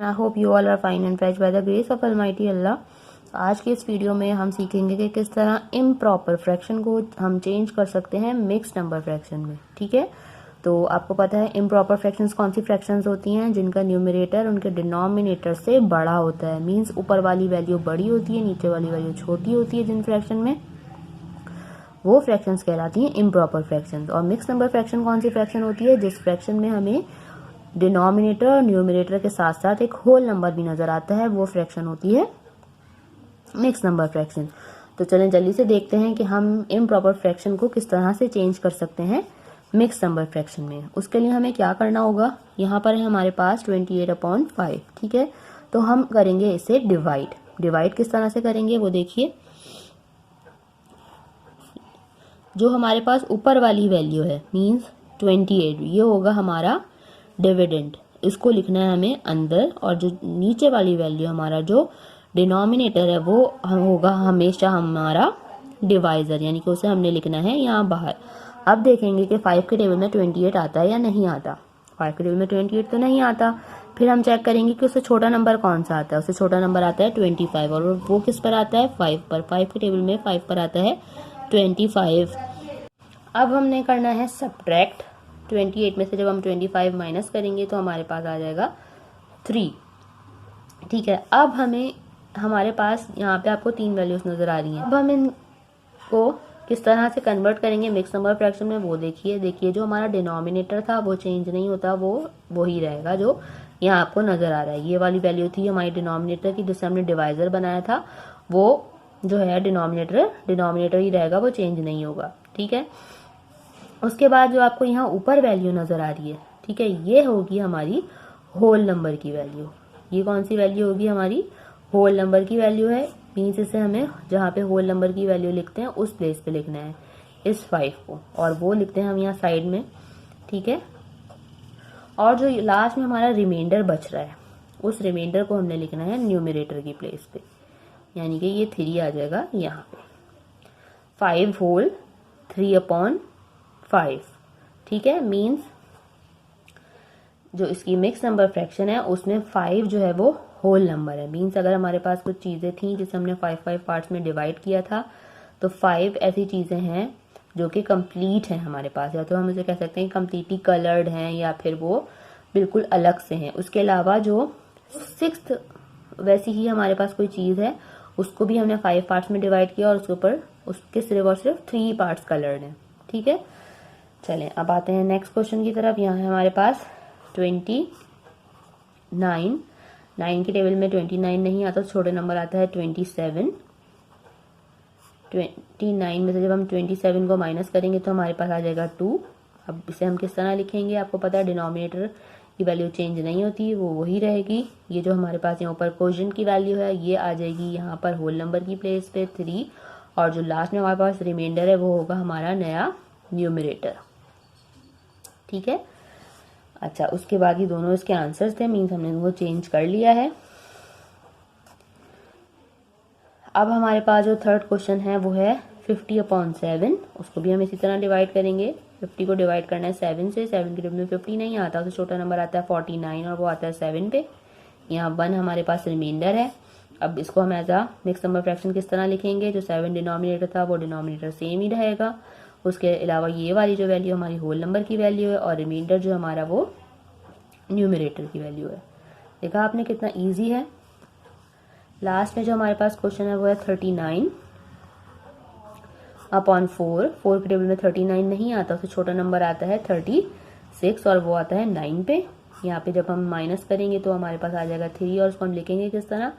I hope you all are fine and fresh by the grace of almighty Allah. आज के इस video में हम सीखेंगे कि किस तरह इम्प्रॉपर फ्रैक्शन को हम चेंज कर सकते हैं मिक्स्ड नंबर फ्रैक्शन में। ठीक है, तो आपको पता है इम्प्रॉपर फ्रैक्शंस कौन सी फ्रैक्शंस होती हैं, जिनका न्यूमरेटर उनके डिनोमिनेटर से बड़ा होता है। मींस ऊपर वाली वैल्यू बड़ी होती है, नीचे वाली वैल्यू छोटी होती है। जिन फ्रैक्शन में वो फ्रैक्शंस कहलाती हैं इम्प्रॉपर फ्रैक्शंस। और मिक्स नंबर फ्रैक्शन कौन सी फ्रैक्शन होती है, जिस फ्रैक्शन में हमें डिनोमिनेटर और न्यूमरेटर के साथ साथ एक होल नंबर भी नजर आता है, वो फ्रैक्शन होती है मिक्स नंबर फ्रैक्शन। तो चलें जल्दी से देखते हैं कि हम इम्प्रॉपर फ्रैक्शन को किस तरह से चेंज कर सकते हैं मिक्स नंबर फ्रैक्शन में। उसके लिए हमें क्या करना होगा, यहाँ पर है हमारे पास 28/5। ठीक है, तो हम करेंगे इसे डिवाइड किस तरह से करेंगे वो देखिए। जो हमारे पास ऊपर वाली वैल्यू है मींस 28, ये होगा हमारा डिविडेंड, इसको लिखना है हमें अंदर। और जो नीचे वाली वैल्यू हमारा जो डिनोमिनेटर है वो होगा हमेशा हमारा डिवाइजर, यानी कि उसे हमने लिखना है यहाँ बाहर। अब देखेंगे कि 5 के टेबल में 28 आता है या नहीं आता। 5 के टेबल में 28 तो नहीं आता। फिर हम चेक करेंगे कि उससे छोटा नंबर कौन सा आता है। उससे छोटा नंबर आता है 25, और वो किस पर आता है 5 पर। 5 के टेबल में 5 पर आता है 25। अब हमने करना है सब्ट्रैक्ट। 28 में से जब हम 25 माइनस करेंगे तो हमारे पास आ जाएगा 3। ठीक है, अब हमें हमारे पास यहाँ पे आपको 3 वैल्यूज नजर आ रही हैं। अब हम इनको किस तरह से कन्वर्ट करेंगे मिक्स नंबर फ्रैक्शन में वो देखिए जो हमारा डिनोमिनेटर था वो चेंज नहीं होता, वो ही रहेगा जो यहाँ आपको नजर आ रहा है। ये वाली वैल्यू थी हमारी डिनोमिनेटर की, जिससे हमने डिवाइजर बनाया था, वो जो है डिनोमिनेटर ही रहेगा, वो चेंज नहीं होगा। ठीक है, उसके बाद जो आपको यहाँ ऊपर वैल्यू नजर आ रही है, ठीक है, ये होगी हमारी होल नंबर की वैल्यू। ये कौन सी वैल्यू होगी, हमारी होल नंबर की वैल्यू है। मीन्स इसे हमें जहाँ पे होल नंबर की वैल्यू लिखते हैं उस प्लेस पे लिखना है इस 5 को, और वो लिखते हैं हम यहाँ साइड में। ठीक है, और जो लास्ट में हमारा रिमाइंडर बच रहा है उस रिमाइंडर को हमने लिखना है न्यूमरेटर की प्लेस पे, यानी कि ये 3 आ जाएगा यहाँ पे। 5 होल 3/5। ठीक है, मीन्स जो इसकी मिक्स नंबर फ्रैक्शन है उसमें 5 जो है वो होल नंबर है। मीन्स अगर हमारे पास कुछ चीजें थी जिसे हमने 5 पार्ट्स में डिवाइड किया था, तो 5 ऐसी चीजें हैं जो कि कंप्लीट हैं हमारे पास, या तो हम इसे कह सकते हैं कंप्लीटली कलर्ड हैं, या फिर वो बिल्कुल अलग से हैं। उसके अलावा जो 6th वैसी ही हमारे पास कोई चीज है उसको भी हमने 5 पार्ट्स में डिवाइड किया, और उसके ऊपर उसके सिर्फ और सिर्फ 3 पार्ट्स कलर्ड हैं। ठीक है, चलें अब आते हैं नेक्स्ट क्वेश्चन की तरफ। यहाँ है हमारे पास 29। 9 के टेबल में 29 नहीं आता, तो छोटे नंबर आता है 27। 29 में से जब हम 27 को माइनस करेंगे तो हमारे पास आ जाएगा 2। अब इसे हम किस तरह लिखेंगे, आपको पता है डिनोमिनेटर की वैल्यू चेंज नहीं होती, वो वही रहेगी। ये जो हमारे पास यहाँ ऊपर कोशेंट की वैल्यू है ये आ जाएगी यहाँ पर होल नंबर की प्लेस पे 3, और जो लास्ट में हमारे पास रिमाइंडर है वो होगा हमारा नया न्यूमरेटर। ठीक है, अच्छा उसके बाद ये दोनों इसके आंसर्स थे, मीन्स हमने इनको चेंज कर लिया है। अब हमारे पास जो थर्ड क्वेश्चन है वो है 50/7। उसको भी हम इसी तरह डिवाइड करेंगे। 50 को डिवाइड करना है 7 से। 7 के टेबल में 50 नहीं आता, तो छोटा नंबर आता है 49, और वो आता है 7 पे। यहाँ 1 हमारे पास रिमाइंडर है। अब इसको हम as a mix number fraction किस तरह लिखेंगे, जो 7 डिनोमिनेटर था वो डिनोमिनेटर सेम ही रहेगा। उसके अलावा ये वाली जो वैल्यू हमारी होल नंबर की वैल्यू है, और रिमाइंडर जो हमारा वो न्यूमरेटर की वैल्यू है। देखा आपने कितना इजी है। लास्ट में जो हमारे पास क्वेश्चन है वो है 39/4। 4 के टेबल में 39 नहीं आता, उससे छोटा नंबर आता है 36, और वो आता है 9 पे। यहाँ पे जब हम माइनस करेंगे तो हमारे पास आ जाएगा 3, और उसको हम लिखेंगे किस तरह,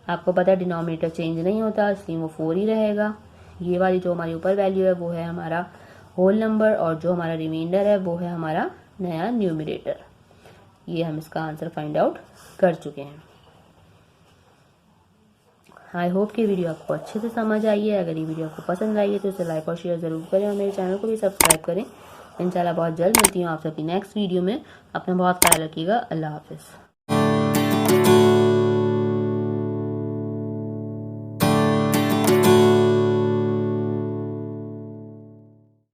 आपको पता है डिनोमिनेटर चेंज नहीं होता, इसलिए वो 4 ही रहेगा। ये वाली जो हमारी ऊपर वैल्यू है वो है हमारा होल नंबर, और जो हमारा रिमाइंडर है वो है हमारा नया न्यूमरेटर। ये हम इसका आंसर फाइंड आउट कर चुके हैं। आई होप कि वीडियो आपको अच्छे से समझ आई है। अगर ये वीडियो आपको पसंद आई है तो इसे लाइक और शेयर जरूर करें, और मेरे चैनल को भी सब्सक्राइब करें। इंशाल्लाह बहुत जल्द मिलती हूँ आप सबकी नेक्स्ट वीडियो में। अपना बहुत ख्याल रखिएगा। अल्लाह हाफिज़।